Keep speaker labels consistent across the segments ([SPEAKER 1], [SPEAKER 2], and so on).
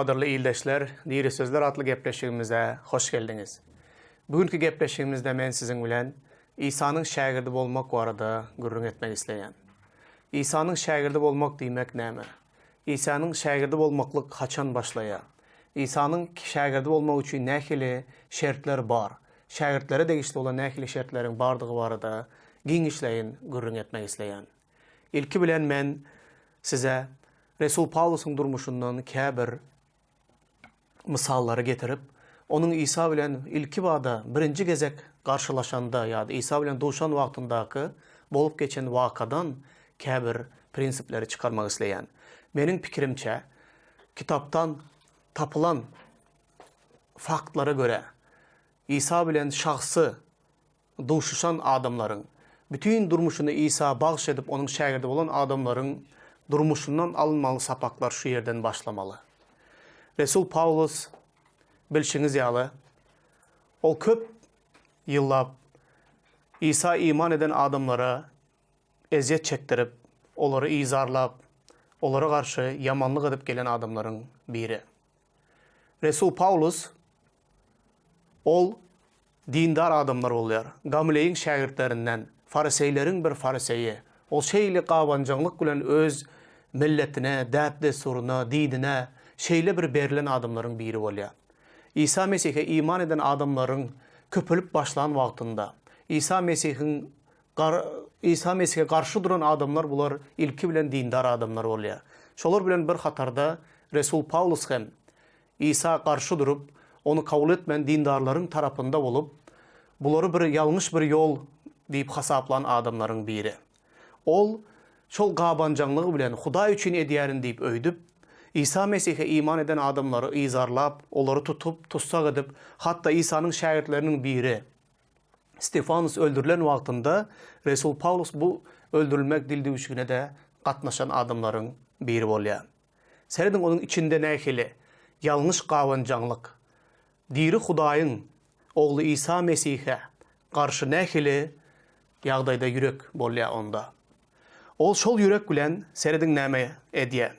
[SPEAKER 1] Adırlı iyildeşler, Diri Sözler adlı gepleşigimize hoş geldiniz. Bugünkü gepleşigimizde men sizin bilen İsa'nın şagirdi olmak barada gurrun etmek isteyen. İsa'nın şagirdi olmak demek näme? İsa'nın şagirdi olmaklık kaçan başlaya? İsa'nın şagirdi olmak üçün nähili şertler bar? Şagirdlere degişli olan nähili şertlerin bardığı barada giňişleyin gurrun etmek isteyen. İlki bilen men size Resul Paulus'un durmuşundan käbir misalları getirip, onun İsa bilen ilki bada birinci gezek karşılaşanda ýa-da İsa bilen duşan wagtyndaky bolup geçen wakadan käbir prinsipleri çıkarmak isleyen. Menin pikirimçe, kitaptan tapılan faktlara göre İsa bilen şahsı duşuşan adamların, bütün durmuşunu İsa bağış edip onun şagirdi olan adamların durmuşundan alınmalı sapaklar şu yerden başlamalı. Resul Paulus bilşiniz ýaly, ol köp yıllap İsa iman eden adamlara eziyet çektirip, olary izarlap, olara karşı yamanlyk edip gelen adamların biri. Resul Paulus ol dindar adamlar bolýar. Gamaleýin şagirdlerinden, fariseylerin bir fariseyi. Ol şeýle gabanjaňlyk bilen öz milletine, däpde suruna, dinine şeýle bir berilen adamların biri bolýar. İsa Mesih'e iman eden adamların köpülüp başlan wagtynda İsa Mesih'e karşı duran adamlar bular ilki bilen dindar adamlar bolýar. Şolar bilen bir hatarda Resul Paulus hem İsa karşı durup onu kabul etmeyen dindarların tarafında bolup bulary bir ýalňyş bir ýol diýip hasaplan adamların biri. Ol şol gabanjaňlygy bilen Hudaý üçin edýärin diýip öýdüp, İsa Mesih'e iman eden adamları izarlap, olary tutup, tutsak edip, hatta İsa'nın şagirdlerinin biri Stefanus öldürülen wagtynda Resul Paulus bu öldürülmek dildüwüşigine de gatnaşan adamların biri bolýar. Seredin onun içinde nähili ýalňyş gabanjaňlyk, diri Hudaýyň ogly İsa Mesih'e karşı nähili ýagdaýda ýürek bolýar onda. Ol şol ýürek bilen seredin näme edýär?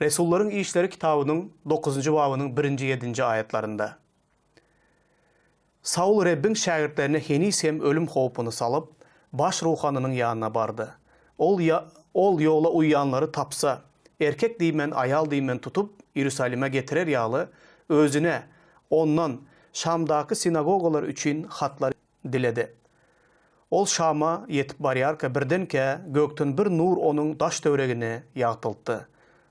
[SPEAKER 1] Resulların İşleri kitabının 9. babynyň 1-7 ayetlerinde. Saul Rabbin şagirdlerine henis hem ölüm howpuny salıp, baş ruhanynyň ýanyna bardy. Ol ýola uýanlary tapsa, erkek diýmen, ayal diýmen tutup Ýerusalime getirer ýaly, özüne ondan Şamdaky sinagogalar üçin hatlar diledi. Ol Şama yetip barýarka birdenke gökten bir nur onun daş töweregine ýagtyldy.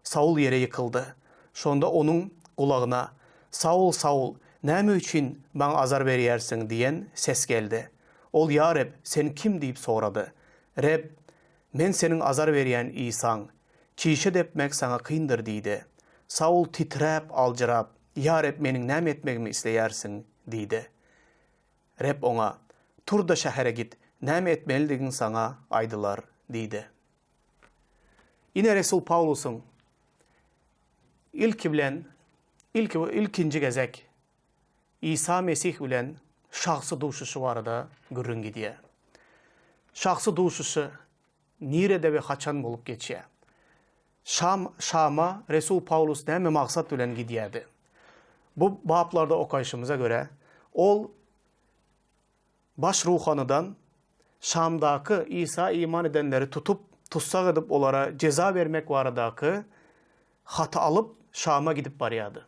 [SPEAKER 1] Saul yere yıkıldı. Şonda onun kulagyna "Saul, Saul, näme üçin baňa azar berýärsiň?" diýen ses geldi. Ol "Ya Reb, sen kim?" diýip sorady. Reb, "Men senin azar berýän İsaň. Kişe depmek saňa kyndyr" diýdi. Saul titrep, aljyrap, "Ya Reb, meniň näme etmegimi isleýärsiň?" diýdi. Reb oňa "Tur da şähere git, näme etmelidigin saňa aýdylar" diýdi. Ine Resul Paulus'un ilkinci gezek İsa Mesih bilen şahsy duşuşy barada gürrün gidýär. Şahsy duşuşy nirede we haçan bolup geçýär? Şama Resul Paulus näme maksat bilen gidýärdi? Bu bablarda okaýşymyza göre ol baş ruhanydan Şamdaky İsa iman edenleri tutup tutsak edip olara ceza vermek baradaky hata alıp Şam'a gidip barýardy.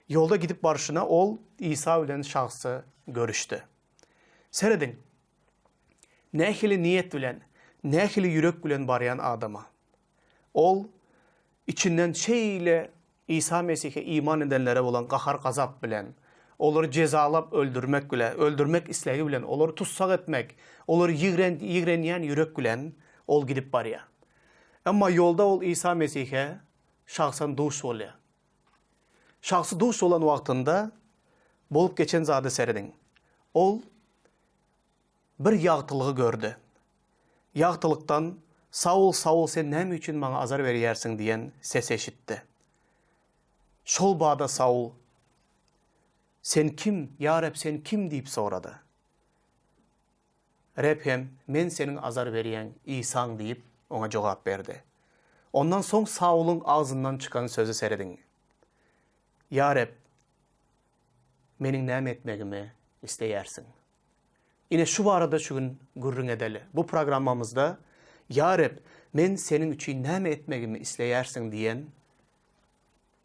[SPEAKER 1] Yolda gidip barışına ol İsa bilen şahsy görüşdi. Seredin, nähili niyet bilen, nähili ýürek bilen barýan adama. Ol içinden şeýle İsa Mesih'e iman edenlere bolan gahar gazap bilen, olary cezalap öldürmek islegi bilen, olary tutsak etmek, olary ýigrenýän ýürek bilen ol gidip barýar. Amma yolda ol İsa Mesih'e şahsan duş bolýar. Şahsy duş olan wagtynda bolup geçen zady seredin. Ol bir ýagtylygy gördü. Ýagtylykdan "Saul, Saul, sen näme üçin maňa azar berýärsiň?" diýen ses eşitdi. Şol bada Saul "Sen kim? Ya Reb, sen kim?" diýip sorady. Reb hem "Men senin azar berýän İsaň" diýip ona jogap berdi. Ondan soň Saul'un ağzından çıkan sözü seredin. Ya Rab, menin näme etmegimi isteýärsiň. Ine şu barada şu gün gurrun edeli. Bu programmamızda Ya Rab, men senin üçin näme etmegimi isteýärsiň diýen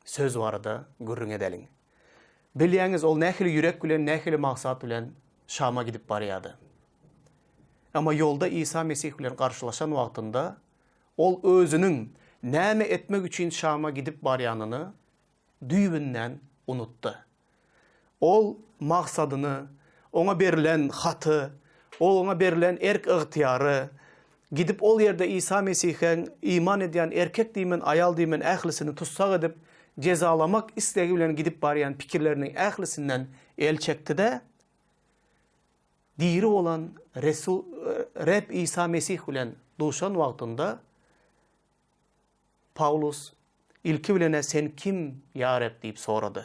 [SPEAKER 1] söz barada gurrun edeliň. Bilýäňiz, ol nähili ýürek bilen, nähili maksat bilen Şam'a gidip barýady. Ama yolda İsa Mesih bilen karşılaşan wagtynda ol özünüň näme etmek üçin Şam'a gidip barýanyny düýbünden unutdy. Ol maksadyny, ona berilen hatı, ona berilen erk ıhtiyarı, gidip ol yerde İsa Mesih'e iman edýän erkek diýmen, ayal diýmen ählisini tutsak edip cezalamak istegi bilen gidip barýan pikirleriniň ählisinden el çekdi de diri olan Rab İsa Mesih bilen duşan wagtynda Paulus ilki bilene sen kim ya Rab diýip sorady.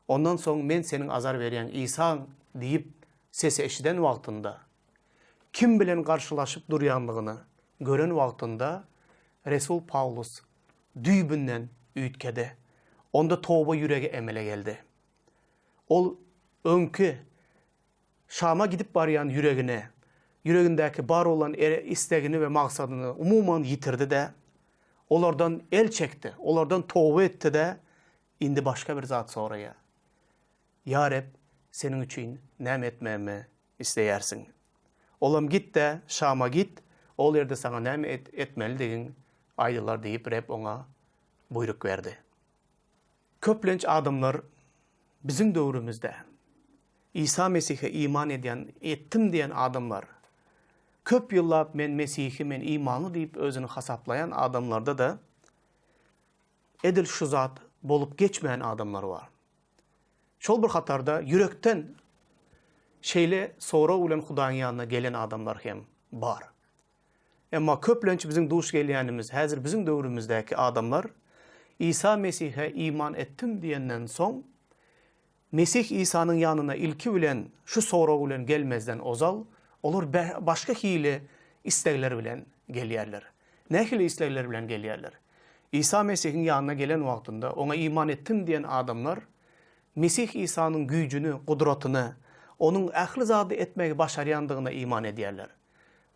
[SPEAKER 1] Ondan soň men senin azar berýän İsa diýip sesi eşiden wagtynda kim bilen karşılaşıp durýanlygyny gören wagtynda Resul Paulus düýbünden üýtkedi. Onda toba ýüregi emele geldi. Ol öňkü Şam'a gidip barýan ýüregine, ýüregindäki bar olan istegini ve maksadyny umuman yitirdi de olardan el çekti, olardan toba etdi de indi başka bir zat soraýa. Ya Rab, senin üçin näme etmemi isteýärsiň? Olam git de Şam'a git, ol ýerde saňa näme etmeli diýen aýdylar diýip Rab oňa buyruk berdi. Köplenç adamlar bizim döwrümizde İsa Mesih'e iman ettim diyen adamlar, köp yıllap men Mesih'i men imanlı deyip özünü hasaplayan adamlarda da edil şu zat bolup geçmeyen adamlar var. Şol bir hatarda yürekten şeyle sonra ulan Hudaýyň ýanyna gelen adamlar hem bar. Emma köplenç bizim duş gelýänimiz, häzir bizim döwrümüzdäki adamlar İsa Mesih'e iman ettim diyenden son Mesih İsa'nın yanına ilki bilen, şu sonra bilen gelmezden ozal, olur başka hile istekler bilen gelýärler. Nähili istekler bilen gelýärler. İsa Mesih'in yanına gelen wagtynda ona iman ettim diyen adamlar, Mesih İsa'nın güýjüni, gudratyny, onun ähli zady etmegi başarýandygyna iman edýärler.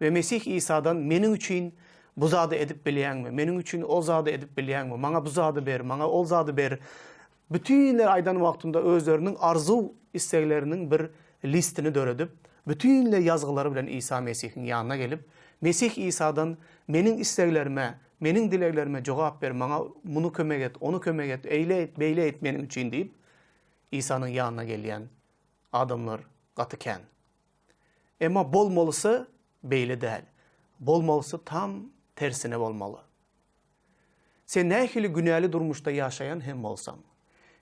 [SPEAKER 1] Ve Mesih İsa'dan meniň üçin bu zady edip bilýärmi? Meniň üçin o zady edip bilýärmi? Maňa bu zady ber, maňa ol zady ber. Bütünler aydan wagtynda özleriniň arzu istekleriniň bir listini döredip, bütünle yazgylary bilen İsa Mesih'in ýanyna gelip, Mesih İsa'dan meniň isteklerime, meniň dileklerime jogap ber, maňa muny kömek et, onu kömek et, eýle et, beýle et meniň üçin diýip İsa'nın ýanyna gelýän adamlar gatyken. Emma bolmalysy beýle däl. Bolmalysy tam tersine bolmaly. Sen nähili günäli durmuşda ýaşaýan hem bolsaň,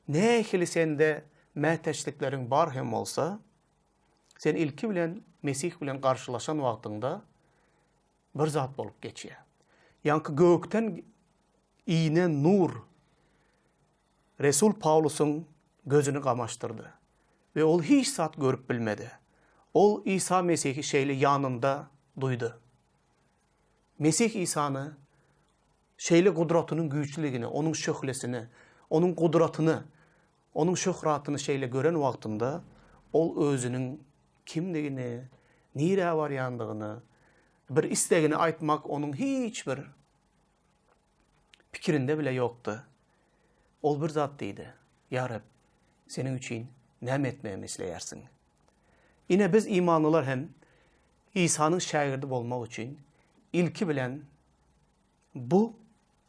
[SPEAKER 1] nähili sende mäteşlikleriň bar hem bolsa, sen ilki bilen Mesih bilen karşılaşan wagtynda bir zat bolup geçýär. Ýanky gökten iýne nur Resul Paulusyň gözünü gamaşdyrdy ve ol hiç zat görüp bilmedi. Ol İsa Mesih'i şeýle ýanynda duydy. Mesih İsa'ny şeýle gudratynyň güýçligini, onuň şöhlesini, onuň gudratyny, onuň şöhratyny şeýle gören wagtynda ol özüniň kimdigini, nire barýandygyny, bir istegini aýtmak onuň hiç bir pikirinde bile ýokdy. Ol bir zat diýdi: "Ya Rab, seniň üçin näme etmemi isleýärsiň?" Ine biz imanlılar hem İsa'nın şagirdi bolmak üçin ilki bilen bu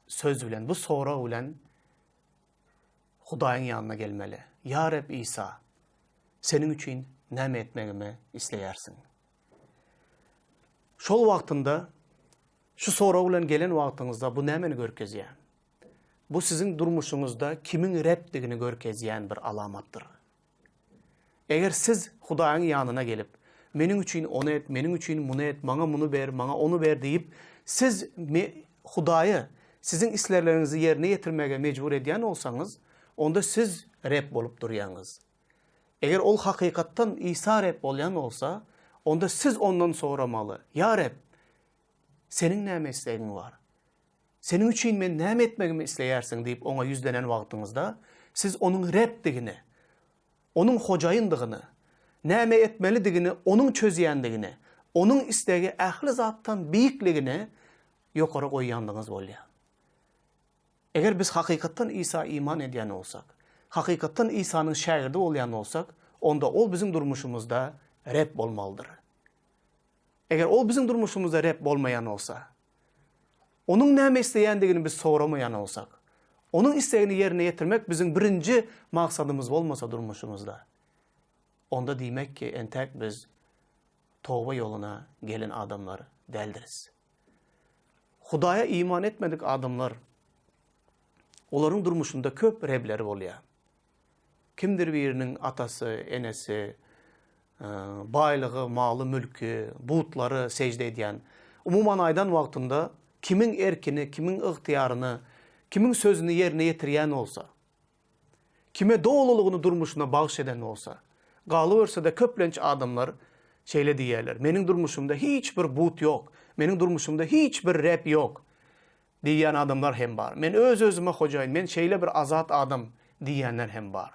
[SPEAKER 1] söz bilen, bu sonra bilen Hudaýyň ýanyna gelmeli. Ya Rab İsa, seniň üçin näme etmegimi isleýärsiň? Şol wagtynda, şu sonra bilen gelen wagtyňyzda bu nämeni görkezýär? Bu sizin durmuşuňuzda kimin Rabdigini görkezýän bir alamatdyr. Eger siz Hudaýyň ýanyna gelip, meniň üçin onu et, meniň üçin muny et, maňa muny ber, maňa onu ber diýip, siz Hudaýy sizin islerlerinizi yerine getirmege mecbur edýän olsaňyz, onda siz Rab bolup durýaňyz. Eger ol hakykatdan İsa Rab bolýan olsa, onda siz ondan soramaly: "Ya Rab, seniň näme islegiň bar? Seniň üçin men näme etmegimi isleýärsiň?" diýip oňa ýüzlenen wagtyňyzda, siz onun Rab'digini, onun hocayındigini, näme etmelidigini, onun çözýändigini, onun istegi ähli zattan biýikligini ýokary goýýandyňyz bolýar. Eger biz hakykatdan İsa iman edýän olsak, hakykatdan İsa'nın şägirdi bolýan olsak, onda ol bizim durmuşumuzda Rab bolmalydyr. Eger ol bizim durmuşumuzda Rab bolmayan olsa, onun näme isleýändigini biz soramayan olsak, onun istegini yerine getirmek bizim birinci maksadımız olmasa durmuşumuzda, onda diýmek ki entek biz toba yoluna gelen adamlar däldiriz. Hudaya iman etmedik adamlar, olaryň durmuşunda köp Rableri bolýar. Kimdir birinin atası, enesi, baylığı, malı, mülkü, butları secde edýän, umuman aydan wagtynda kimin erkini, kimin ıhtiyarını, kimin sözünü yerine getirýän olsa, kime doğruluğunu durmuşuna bağış eden olsa, galıverse de köplenç adamlar şeyle diýerler, menin durmuşumda hiç bir but yok, menin durmuşumda hiç bir Rab yok diýen adamlar hem bar. Men öz-özüme hojaýyn, men şeýle bir azat adam diýenler hem bar.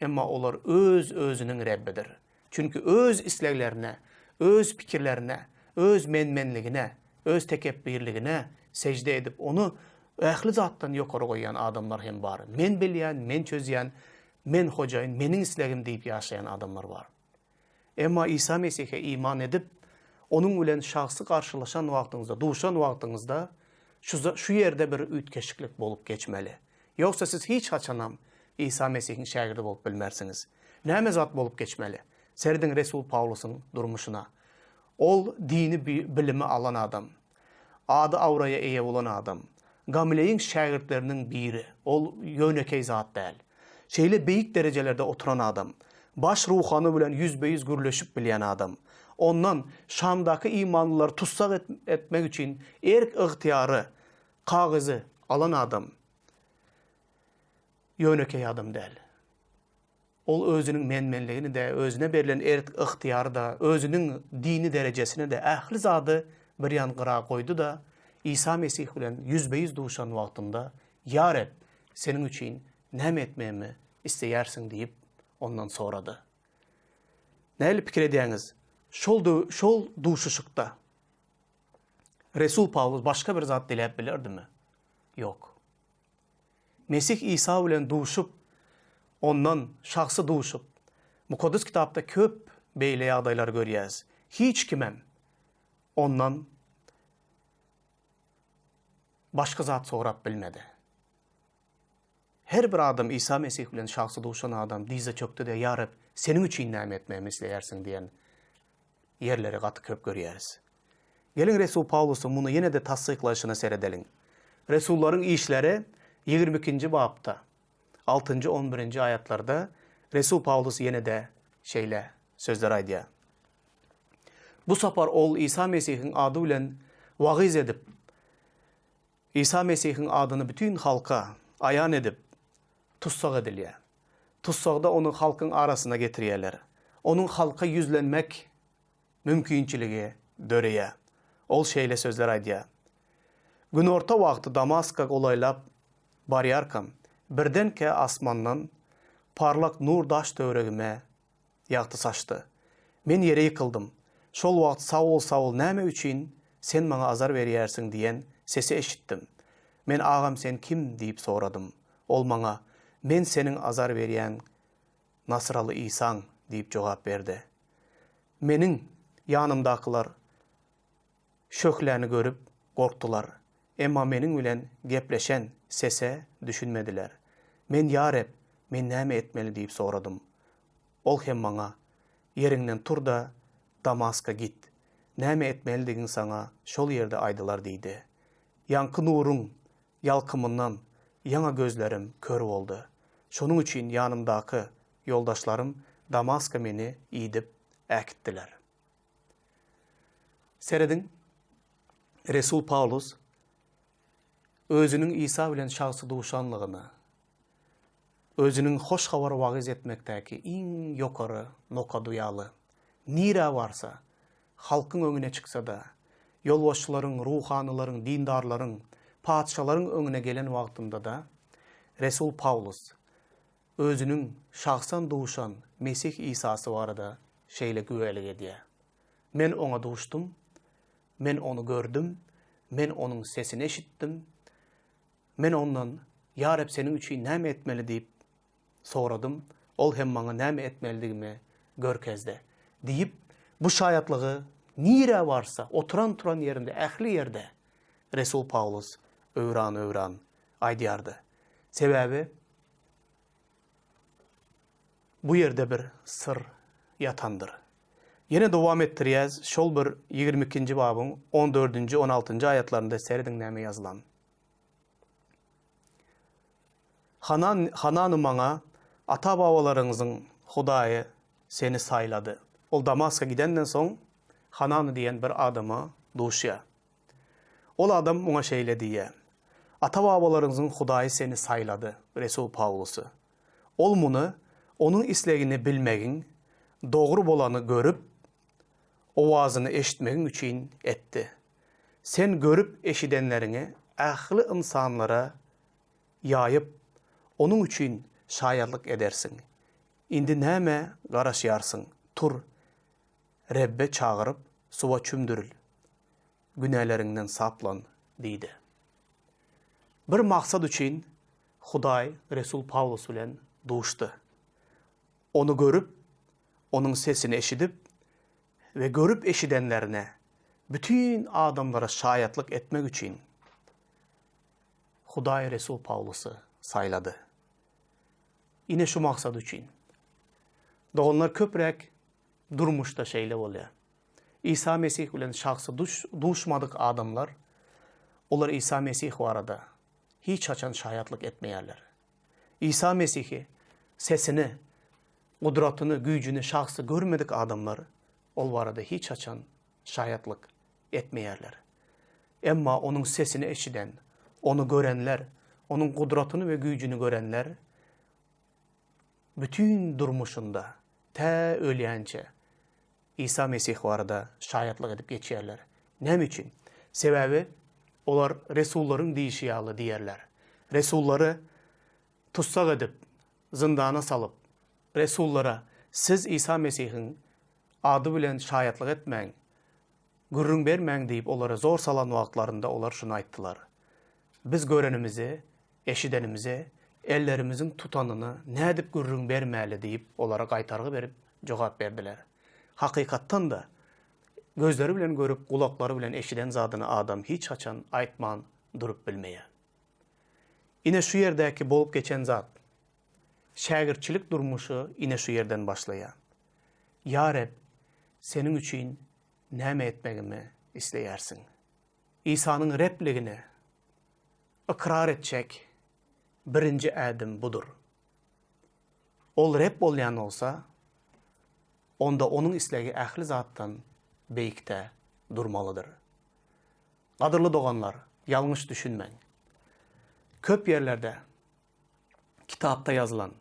[SPEAKER 1] Emma olar öz-özünün Rabbidir. Çünkü öz isleglerine, öz pikirlerine, öz menmenligine, öz tekebbirligine secde edip onu ähli zattan ýokary goýan adamlar hem bar. Men bilýän, men çözýän, men hojaýyn, meniň islegim diýip ýaşaýan adamlar bar. Emma İsa Mesih'e iman edip onun bilen şahsy karşılaşan wagtyňyzda, duşan wagtyňyzda şu yerde bir ütkeşiklik bolup geçmeli. Yoksa siz hiç haçanam İsa Mesih'in şägirdi bolup bilmersiniz. Näme zat bolup geçmeli? Serdin Resul Pawlusyň durmuşuna. Ol dini bilimi alan adam. Ady awraya eýe bolan adam. Gamleýin şägirdleriniň biri. Ol ýönekey zat däl. Şeýle beýik derejelerde oturan adam. Baş ruhany bilen yüzbeýüz gürleşip bilýän adam. Ondan Şamdaky imanlılar tutsak etmek için erk ıhtiyarı, kagyzy alan adam. Ýönekey adam däl. Ol özünün menmenligini de, özüne berilen erk ıhtiyarı da, özünün dini derejesini de ähli zady bir ýan gyra goýdy da, İsa Mesih bilen yüzbeýüz duşan wagtynda, "Ya Rab, seniň üçin näme etmemi isteýärsiň?" diýip ondan sorady. Näle pikir edýäňiz? Şol duşuşykda Resul Pawlus başka bir zat diläp bilerdimi? Yok. Mesih İsa bilen duşup, ondan şahsy duşup, Mukaddes kitapda köp beýle ýagdaýlar görýäs. Hiç kimem ondan başka zat sorap bilmedi. Her bir adam İsa Mesih bilen şahsy duşan adam dize çökdi de "Ya Rab, seniň üçin näme etmemi isleýärsiň?" diýen yerleri gaty köp görýäris. Gelin Resul Pawlusyň muny ýene de tassyklaşyna seredelim. Resullaryň işleri 22-nji babda 6-njy 11-nji ayatlarda Resul Pawlus ýene de şeýle sözler aýdýar. Bu sapar ol İsa Mesih'in ady bilen wagyz edip, İsa Mesih'in adyny bütün halka ayan edip tutsak edilýär. Tutsakda onu halkyň arasına getirýärler. Onun halka yüzlenmek mümkinçiligi döreýär. Ol şeýle sözler aýdýar. Gün orta wagty Damaska golaýlap barýarkam, birdenke asmandan parlak nur daş töweregime ýagty saçdy. Men ýere ýykyldım. Şol wagt "Saul, Saul, näme üçin sen maňa azar berýärsiň?" diýen sesi eşitdim. Men "Agam, sen kim?" diýip soradym. Ol maňa "Men seniň azar berýän Nasraly İsaň" diýip jogap berdi. Meniň ýanymdakylar şöhläni görüp gorkdular. Emma meniň bilen gepleşen sese düşünmediler. Men "Ya Rab, men näme etmeli?" diýip soradym. Ol hem maňa "Yeriňden tur da Damaska git. Näme etmelidigin saňa şol ýerde aýdylar" diýdi. Ýanky nuruň ýalkymyndan ýaňa gözlerim kör boldy. Şonuň üçin ýanymdaky ýoldaşlarym Damaska meni iýdip äkitdiler. Seredin Resul Pawlus özünün İsa bilen şahsy duşanlygyny, özünün hoş habar wagyz etmekdäki iň ýokary noka duýaly, nira barsa, halkyň öňüne çyksa da, ýolbaşçylaryň, ruhanylaryň, dindarlaryň, padşalaryň öňüne gelen wagtynda da Resul Pawlus özünün şahsan doğuşan Mesih İsa'sı varada şeyle güvelik ediye. Men ona doğuştum, men onu gördüm, men onun sesini eşittim, men ondan ya Rab senin üçün näme etmeli deyip soradım, ol hem bana näme etmelidigimi görkezde deyip bu şayatlığı nire varsa oturan yerinde, ehli yerde Resul Paulus öğran aydiyardı. Sebebi bu yerde bir sır yatandır. Yine devam ettiriyaz. Şol bir 22. babın 14. 16. ayetlerinde seyredin näme yazılan. Hananı mana ata babalarınızın Hudaýy seni sayladı. Ol Damask'a gidenden soň Hananı diyen bir adama duşya. Ol adam ona şeýle diýe. Ata babalarınızın Hudaýy seni sayladı. Resul Paulus'u. Ol muny onun islegini bilmegin, doğru bolanı görüp, owazyny eşitmegin üçin etdi. Sen görüp eşidenlerini ähli insanlara ýaýyp, onun üçin şaýarlyk edersin. Indi näme garaşýarsın? Tur, Rebbe çağırıp, suwa çümdürül. Günälerinden saplan, diýdi. Bir maksat üçin Hudaý Resul Paulus bilen duşdy. Onu görüp, onun sesini eşidip ve görüp eşidenlerine, bütün adamlara şayatlık etmek için Hudaý Resul Paulus'u sayladı. Yine şu maksat için. Doğanlar köprek durmuşta şeyle oluyor. İsa Mesih bilen şahsı duşmadık adamlar, onlar İsa Mesih var arada hiç açan şayatlık etmeyerler. İsa Mesih'i, sesini, kudratını, gücünü, şahsı görmedik adamlar, ol arada hiç açan şayatlık etmeyerler. Emma onun sesini eşiden, onu görenler, onun kudratını ve gücünü görenler, bütün durmuşunda, te ölýänçe, İsa Mesih varada şayatlık edip geçýärler. Nem için? Sebebi, olar Resulların diýişiýaly diýerler. Resulları tutsak edip, zindana salıp, Resullara siz İsa Mesih'in adı bilen şayatlık etmeň, gürrüň bermeň deyip olara zor salan wagtlarında olar şunu aýtdylar. Biz görenimizi, eşidenimizi, ellerimizin tutanını ne edip gürrüň bermäli deyip olara gaýtargy berip jogap berdiler. Hakykattan da gözleri bilen görüp, kulakları bilen eşiden zadyny adam hiç açan aýtman durup bilmeýär. Ine şu yerdäki bolup geçen zat, şägirçilik durmuşu ine şu yerden başlaýar. Ya Rab, senin üçün näme etmegimi isleýärsiň? İsa'nın repligini ikrar etjek birinci ädim budur. Ol rep bolýan olsa, onda onun islegi ähli zattan beýikde durmalıdır. Gadyrly doganlar, ýalňyş düşünmeň. Köp yerlerde, kitapta yazılan,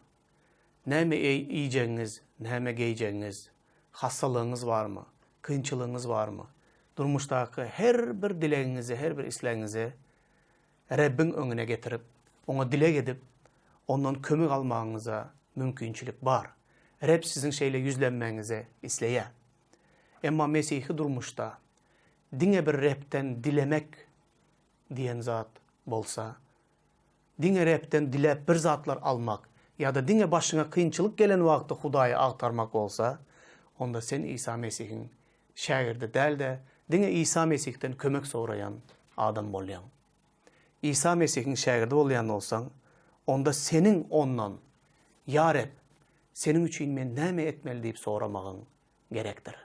[SPEAKER 1] näme iýjeňiz, näme geýjeňiz, hastalygyňyz barmy, kynçylygyňyz barmy, durmuşdaky her bir dilegiňizi, her bir islegiňizi Rabbin öňüne getirip, ona dilek edip, ondan kömük almaňyza mümkinçilik bar. Rab sizin şeyle yüzlenmeňizi isleýär. Emma Mesih'i durmuşda, diňe bir Rab'den dilemek diyen zat bolsa, diňe Rab'den dilep bir zatlar almak, ya da diňe başyňa kynçylyk gelen wagtda Hudaýy agtarmak bolsa, onda sen İsa Mesih'in şägirdi däl de, diňe İsa Mesih'ten kömek sorayan adam bolýan. İsa Mesih'in şägirdi bolýan bolsaň, onda senin ondan, ya Rab, senin üçün men näme etmeli deyip soramagyň gerekdir.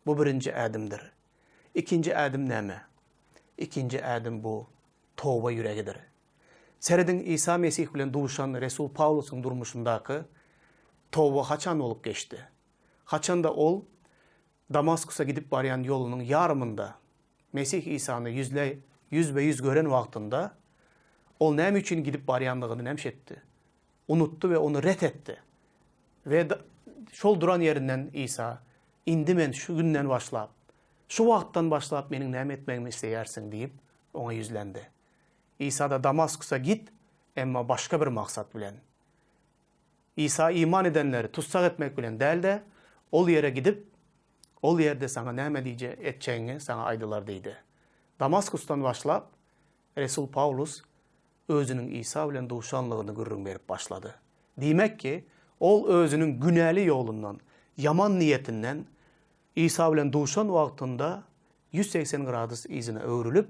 [SPEAKER 1] Bu birinci ädimdir. İkinci ädim näme? İkinci ädim bu toba yüregidir. Seredin İsa Mesih bilen duşan Resul Paulus'un durmuşundaky toba haçan olup geçti. Haçan da ol Damaskus'a gidip baryan yolunun yarımında Mesih İsa'nı yüz ve yüz gören wagtynda ol näme üçün gidip baryanlygyny nemşetdi. Unuttu ve onu ret etti. Ve şol duran yerinden İsa, indi men şu günden başlap, şu wagtdan başlap meniň näme etmegimi isleýärsiň diýip ona yüzlendi. İsa da Damaskus'a git, emma başka bir maksat bilen. İsa iman edenleri tutsak etmek bilen değil de ol yere gidip ol yerde sana näme diýje etçeňi sana aydylar diýdi. Damaskustan başlap Resul Paulus özünün İsa bilen duşanlygyny gürrüň berip başlady. Diýmek ki, ol özünün günäli ýolundan, yaman niyetinden İsa bilen duşan wagtynda 180 gradus izine öwrülüp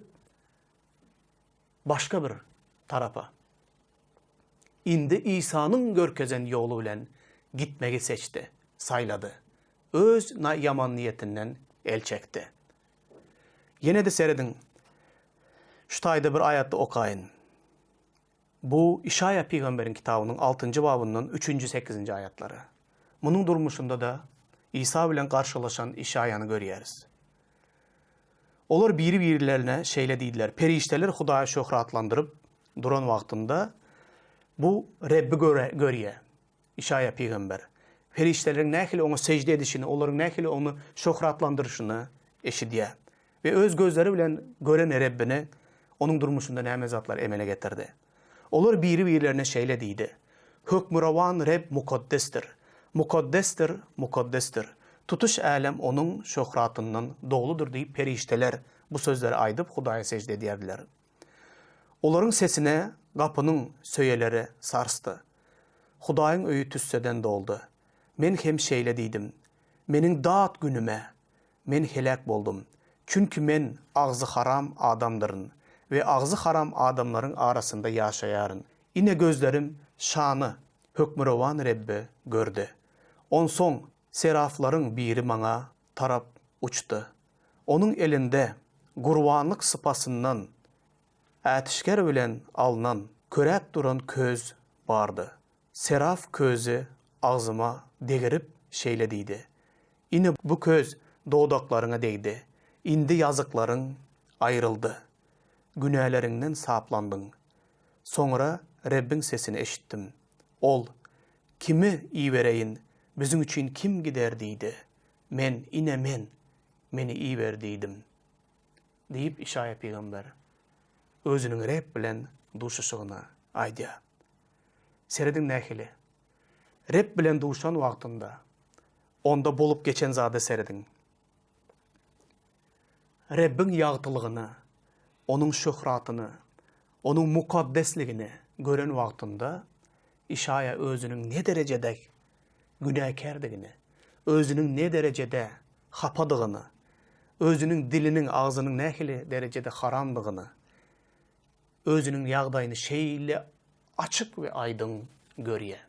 [SPEAKER 1] başka bir tarapa. Indi İsa'nın görkezen yolu bilen gitmegi seçti, sayladı. Öz yaman niyetinden el çekti. Yine de seredin, şu tayda bir ayatda okayın. Bu İşaya Peygamber'in kitabının 6. babının 3. 8. ayatları. Bunun durmuşunda da İsa bilen karşılaşan İşaya'nı görüyoruz. Olar biri-birilerine şeyle deydiler. Perişteler Hudaya şöhratlandırıp duran vaktinde bu Rebbi görüye. İşaya Peygamber. Periştelerin nähili ona secde edişini, onların nähili onu şöhratlandırışını eşidiye. Ve öz gözleri bilen gören Rebbini onun durmuşunda näme zatlar emele getirdi. Olar biri-birilerine şeyle deydi. Hökmüravan Reb mukaddestir. Mukaddestir, mukaddestir. Tutuş alem onun şöhratından doğuludur deyip perişteler bu sözleri aydıp Hudaya secde ediyerdiler. Onların sesine kapının söyyeleri sarstı. Hudayın öyü tüsseden doldu. Men hem şeyle deydim. Menin dağıt günüme, men helak boldum. Çünkü men ağzı haram adamların ve ağzı haram adamların arasında yaşayarın. Yine gözlerim şanı, hökmürovan Rebbi gördü. On son serafların biri mana tarap uçtu. Onun elinde gurvanlık sıpasından ätişker bilen alınan körät duran köz bardı. Seraf közü ağzıma degirip şeyle deydi. Yine bu köz doğdaklarına değdi. İndi yazıkların ayrıldı. Günahlarından saplandın. Sonra Rabbin sesini eşittim. Ol, kimi iyi vereyin, bizim için kim gider deydi. Men, ine men, meni iyi ver deydim. Deyip İşaya Peygamber özünün Reb bilen duşuşuğuna aydiya. Seredin nähili. Reb bilen duşan wagtynda onda bolup geçen zada seredin. Rebbin ýagtylygyny, onun şöhratyny, onun mukaddesligini gören wagtynda İşaya özünün ne derecede günahkardygyny, özünün ne derecede hapadygyny, özünün dilinin ağzının nähili derecede haramdygyny, özünün ýagdaýyny şeýle açık ve aydın görüye.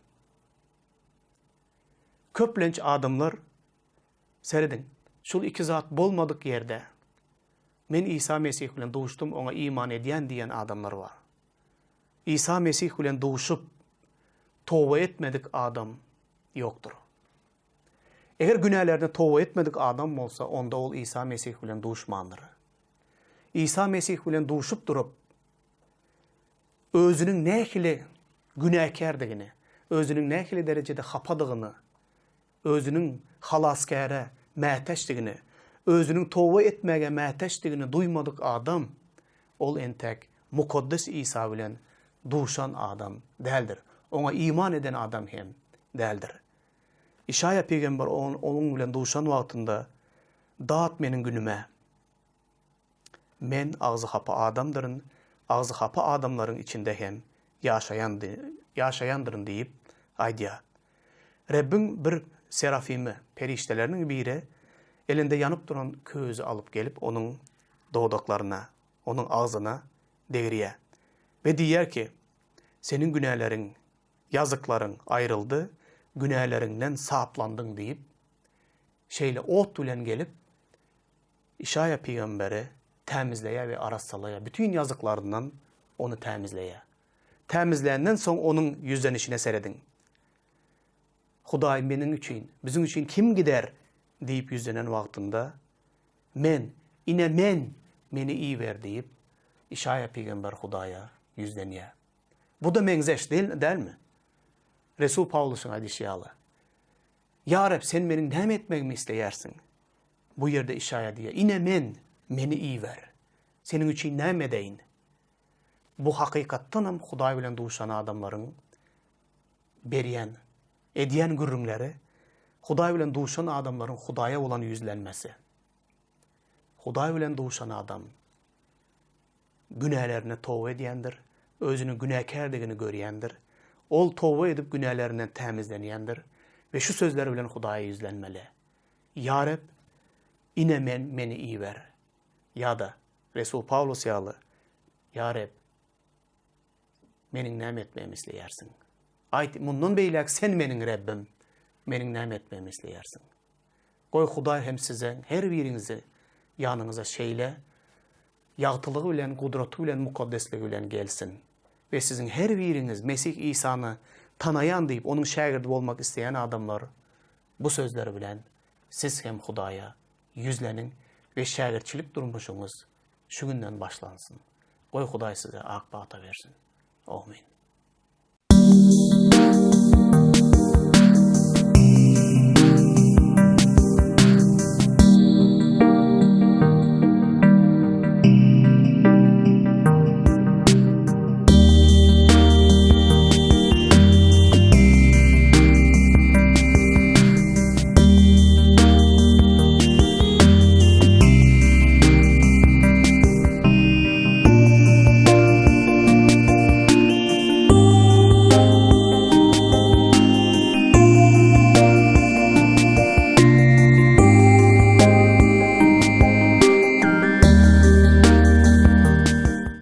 [SPEAKER 1] Köplenç adamlar seredin. Şul iki zat bolmadık yerde men İsa Mesih bilen doğuştum ona iman ediyen diyen adamlar var. İsa Mesih bilen doğuşup tövbe etmedik adam yoktur. Eğer günahlarına tövbe etmedik adam olsa onda ol İsa Mesih bilen doğuşmandır. İsa Mesih bilen doğuşup durup özünün nähili günahkardygyny, özünün nähili derecede hapadygyny, özünün halaskara mäteşdigini, özünün tövbe etmege mäteşdigini duymadık adam, ol entek mukaddes İsa bilen duşan adam däldir. Ona iman eden adam hem däldir. İşaya Peygamber onun bilen duşan wagtynda dağıt menin günüme. Men ağzı hapa adamdırın, ağzı hapa adamların içinde hem yaşayandırın deyip aydiya. Rabbin bir serafimi, periştelerinin biri elinde yanıp duran közü alıp gelip onun doğdaklarına, onun ağzına degiriye. Ve diyer ki, senin günahların, yazıkların ayrıldı, günahlarından saplandın deyip, şeyle ot tülen gelip, İşaya Peygamberi temizleye ve arassalaya, bütün yazıklarından onu temizleye. Temizleyenden son onun yüzlenişine seredin. Huday benim için, bizim için kim gider deyip yüzlenen vaktinde men, ine men, meni iyi ver deyip İşaya Peygamber Hudaya yüzleniye. Bu da menzeş değil mi? Resul Paulus'un hadisyalı. Ya Rab sen benim nem etmemi isteyersin. Bu yerde İşaya diye. İne men, meni iyi ver. Senin için nem edeyin. Bu hakikattanam Huday bilen duşan adamların beriyen ediyen gürrüňleri, Hudaý bilen duşan adamlaryň Hudaýa bolan yüzlenmesi. Hudaý bilen duşan adam günälerine towba edýändir, özüni günäkärdigini görýändir. Ol towba edip günälerinden tämizlenýändir ve şu sözler bilen Hudaýa yüzlenmeli. Ya Rab, ine meni iyi ver. Ya da Resul Pavlus ýaly, Ya Rab, meniň näme etmemi isleýärsiň? Aýt, mundan beýlek sen meniň Rabbim, meniň näme etmemi isleýärsiň? Goý Hudaý hem size her biriňizi ýanyňyza şeýle, ýagtylygy bilen, gudraty bilen, mukaddesligi bilen gelsin. Ve sizin her biriňiz Mesih İsa'ny tanayan diýip onuň şägirdi bolmak isleýän adamlar bu sözleri bilen siz hem Hudaýa yüzlenin ve şägirtçilik durmuşuňuz şu günden başlansın. Goý Hudaý size ak bata versin. Amin.